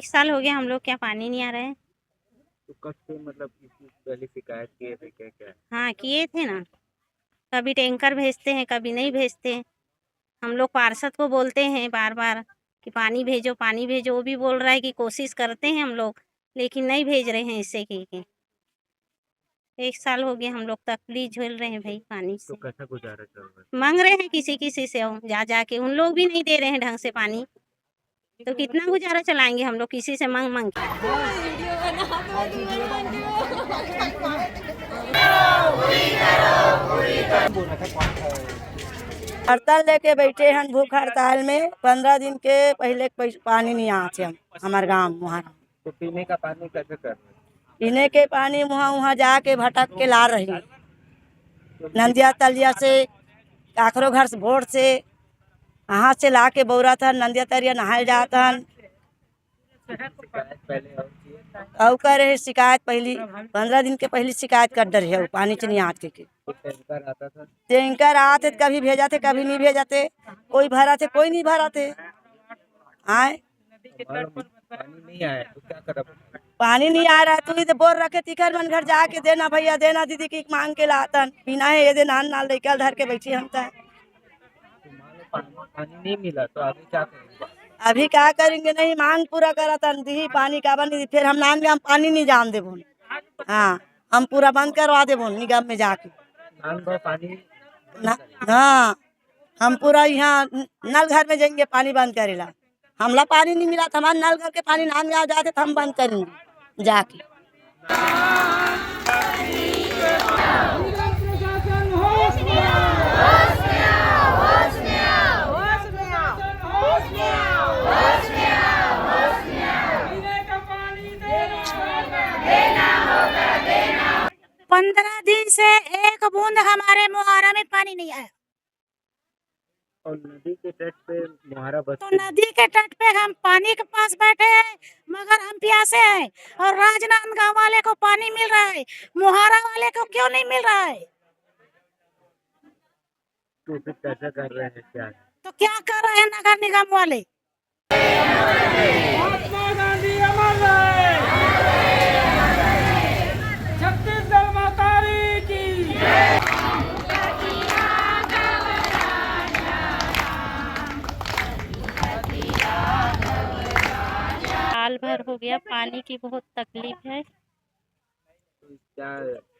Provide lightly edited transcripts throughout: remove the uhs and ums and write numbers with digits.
1 साल हो गया हम लोग क्या पानी नहीं आ रहा है। तो कब से मतलब इसकी पहले शिकायत किए थे क्या क्या? हाँ किए थे ना, कभी टैंकर भेजते हैं कभी नहीं भेजते। हम लोग पार्षद को बोलते हैं बार बार कि पानी भेजो पानी भेजो, वो भी बोल रहा है कि कोशिश करते हैं हम लोग, लेकिन नहीं भेज रहे हैं। इससे की 1 साल हो गया हम लोग तकलीफ झेल रहे हैं भाई पानी तो से। कैसा गुजारा चल रहा है? मांग रहे हैं किसी किसी से, जा जाके उन लोग भी नहीं दे रहे हैं ढंग से पानी, तो कितना गुजारा चलाएंगे हम लोग किसी से मांग मांग के। हड़ताल लेके बैठे हैं भूख हड़ताल में 15 दिन के पहले पानी नहीं आते हम हमारे गाँव वहाँ। तो पीने का पानी कैसे कर रहे हैं? पीने के पानी वहाँ वहाँ जाके भटक के ला रही, नंदिया तलिया से, काकरो घर से, भोर से, वहाँ से ला के बौरा था नंदिया तलिया नहाए जाता। शिकायत पहले और किए? और कह रहे शिकायत पहली 15 दिन के पहले शिकायत कर रही है पानी नहीं आते के। तो टैंकर आता था? टैंकर आते कभी भेजा थे कभी नहीं भेजा थे, कोई भरा थे कोई नहीं भरा थे। आए पानी नहीं आया तो क्या करा? पानी नहीं आ रहा है तो इधर बोल रखे तिखर मन घर जाके देना भैया देना दीदी की मांग के लातन पीना है ये दे नान नाल लेकर धर के बैठी हम तक। तो मान लो पानी नहीं मिला तो आगे क्या करेंगे? अभी क्या करेंगे, नहीं मांग पूरा करा था दी पानी का बनी फिर हम नान में हम पानी नहीं जान देबो। हाँ हम पूरा बंद करवा देबो निगम में जाके पानी हाँ हम पूरा यहाँ नल घर में जाएंगे पानी बंद करेला। हमला पानी नहीं मिला तो हमारे नल घर के पानी नान में आ जाते तो हम बंद करेंगे जाके। पंद्रह दिन से एक बूंद हमारे मुहारा में पानी नहीं आया। और नदी के तट पे मुहारा तो बसते हैं। नदी के तट पे हम पानी के पास बैठे हैं मगर हम प्यासे हैं, और राजनांदगांव वाले को पानी मिल रहा है, मुहारा वाले को क्यों नहीं मिल रहा है? तो फिर कैसा कर रहे हैं क्या? तो क्या कर रहे हैं नगर निगम वाले? महात्मा गांधी अमर रहे, छत्तीसगढ़ माता की। साल भर हो गया पानी की बहुत तकलीफ है। तो क्या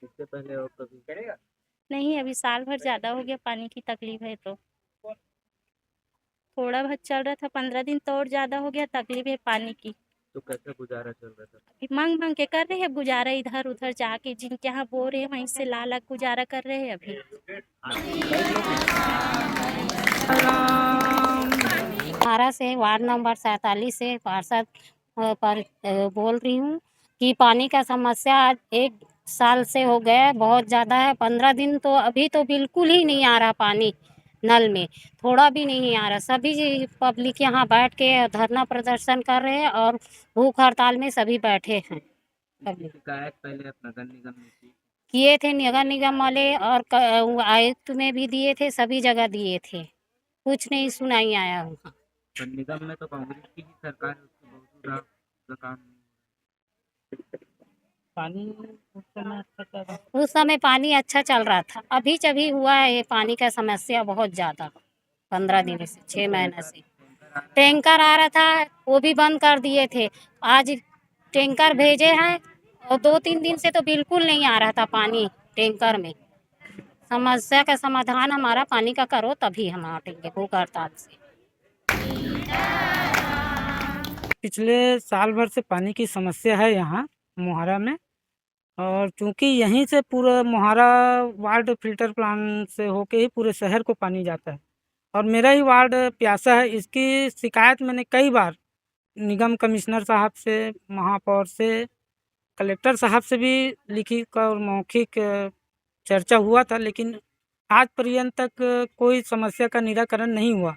इससे पहले और कभी करेगा? नहीं अभी साल भर ज़्यादा हो गया पानी की तकलीफ है, तो थोड़ा बहुत चल रहा था, 15 दिन तो और ज़्यादा हो गया तकलीफ है पानी की। तो कैसा गुजारा चल रहा था? अभी मांग मांग के कर रहे हैं गुजारा, इधर उधर जाके जिनके यहाँ बोर है वहीं से ला ला गुजारा कर रहे हैं अभी। भारत से वार्ड नंबर 47 से पार्षद पर बोल रही हूँ कि पानी का समस्या आज 1 साल से हो गया, बहुत ज़्यादा है। 15 दिन तो अभी तो बिल्कुल ही नहीं आ रहा पानी, नल में थोड़ा भी नहीं आ रहा। सभी पब्लिक यहाँ बैठ के धरना प्रदर्शन कर रहे हैं और भूख हड़ताल में सभी बैठे हैं। शिकायत पहले आप नगर निगम में किए थे नगर निगम वाले और आयुक्त में भी दिए थे, सभी जगह दिए थे, कुछ नहीं सुनाई आया वहाँ। तो निगम में तो कांग्रेस की ही सरकार है, उसको बहुत ज्यादा काम पानी उस समय पानी अच्छा चल रहा था, अभी जभी हुआ है ये पानी का समस्या बहुत ज़्यादा। 15 दिन से 6 महीने से टैंकर आ रहा था वो भी बंद कर दिए थे। आज टैंकर भेजे हैं और 2-3 दिन से तो बिल्कुल नहीं आ रहा था पानी टैंकर में। समस्या का समाधान हमारा पानी का करो तभी हम हटेंगे भूख हड़ताल से। पिछले साल भर से पानी की समस्या है यहाँ मुहारा में, और चूंकि यहीं से पूरा मुहारा वार्ड फिल्टर प्लांट से होके ही पूरे शहर को पानी जाता है और मेरा ही वार्ड प्यासा है। इसकी शिकायत मैंने कई बार निगम कमिश्नर साहब से, महापौर से, कलेक्टर साहब से भी लिखित और मौखिक चर्चा हुआ था, लेकिन आज पर्यंत तक कोई समस्या का निराकरण नहीं हुआ।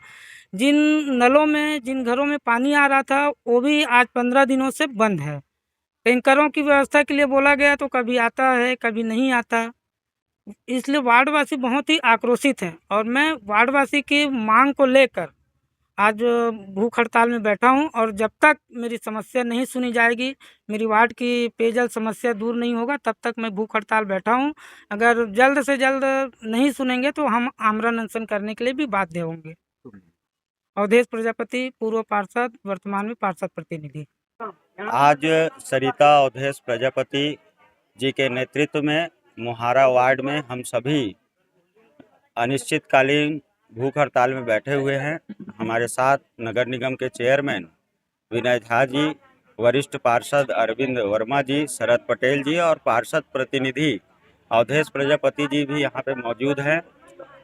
जिन नलों में जिन घरों में पानी आ रहा था वो भी आज 15 दिनों से बंद है। टैंकरों की व्यवस्था के लिए बोला गया तो कभी आता है कभी नहीं आता, इसलिए वार्डवासी बहुत ही आक्रोशित हैं और मैं वार्डवासी की मांग को लेकर आज भूख हड़ताल में बैठा हूँ और जब तक मेरी समस्या नहीं सुनी जाएगी, मेरी वार्ड की पेयजल समस्या दूर नहीं होगा, तब तक मैं भूख हड़ताल बैठा हूँ। अगर जल्द से जल्द नहीं सुनेंगे तो हम आमरण अनशन करने के लिए भी बाध्य होंगे। अवधेश प्रजापति, पूर्व पार्षद, वर्तमान में पार्षद प्रतिनिधि। आज सरिता अवधेश प्रजापति जी के नेतृत्व में मोहारा वार्ड में हम सभी अनिश्चितकालीन भूख हड़ताल में बैठे हुए हैं। हमारे साथ नगर निगम के चेयरमैन विनय झा जी, वरिष्ठ पार्षद अरविंद वर्मा जी, शरद पटेल जी और पार्षद प्रतिनिधि अवधेश प्रजापति जी भी यहाँ पे मौजूद हैं।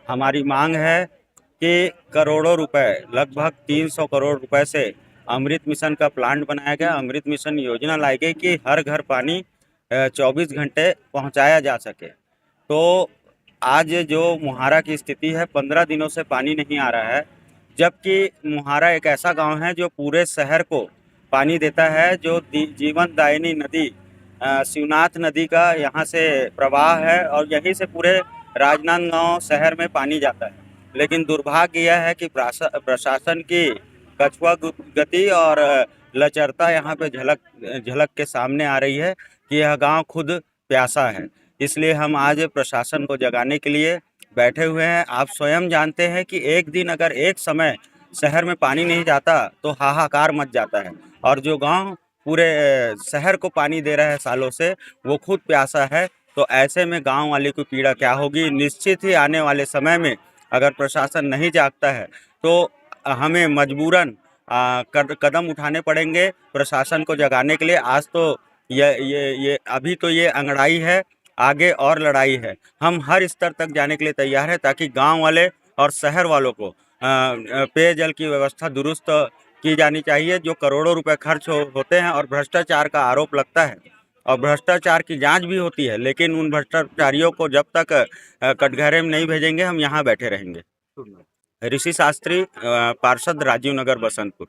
हमारी मांग है कि करोड़ों रुपए, लगभग 300 करोड़ रुपए से अमृत मिशन का प्लांट बनाया गया। अमृत मिशन योजना लाई गई कि हर घर पानी 24 घंटे पहुंचाया जा सके। तो आज जो मुहारा की स्थिति है, 15 दिनों से पानी नहीं आ रहा है, जबकि मुहारा एक ऐसा गांव है जो पूरे शहर को पानी देता है। जो जीवन दायिनी नदी शिवनाथ नदी का यहाँ से प्रवाह है और यहीं से पूरे राजनांदगांव शहर में पानी जाता है। लेकिन दुर्भाग्य यह है कि प्रशासन की कछुआ गति और लचरता यहाँ पे झलक के सामने आ रही है कि यह गांव खुद प्यासा है। इसलिए हम आज प्रशासन को जगाने के लिए बैठे हुए हैं। आप स्वयं जानते हैं कि एक दिन अगर एक समय शहर में पानी नहीं जाता तो हाहाकार मच जाता है, और जो गांव पूरे शहर को पानी दे रहा है सालों से, वो खुद प्यासा है। तो ऐसे में गांव वाले की पीड़ा क्या होगी। निश्चित ही आने वाले समय में अगर प्रशासन नहीं जागता है तो हमें मजबूरन कदम उठाने पड़ेंगे प्रशासन को जगाने के लिए। आज तो ये अभी तो ये अंगड़ाई है, आगे और लड़ाई है। हम हर स्तर तक जाने के लिए तैयार हैं ताकि गांव वाले और शहर वालों को पेयजल की व्यवस्था दुरुस्त की जानी चाहिए। जो करोड़ों रुपए खर्च होते हैं और भ्रष्टाचार का आरोप लगता है और भ्रष्टाचार की जांच भी होती है, लेकिन उन भ्रष्टाचारियों को जब तक कटघरे में नहीं भेजेंगे, हम यहाँ बैठे रहेंगे। ऋषि शास्त्री, पार्षद, राजीव नगर, बसंतपुर।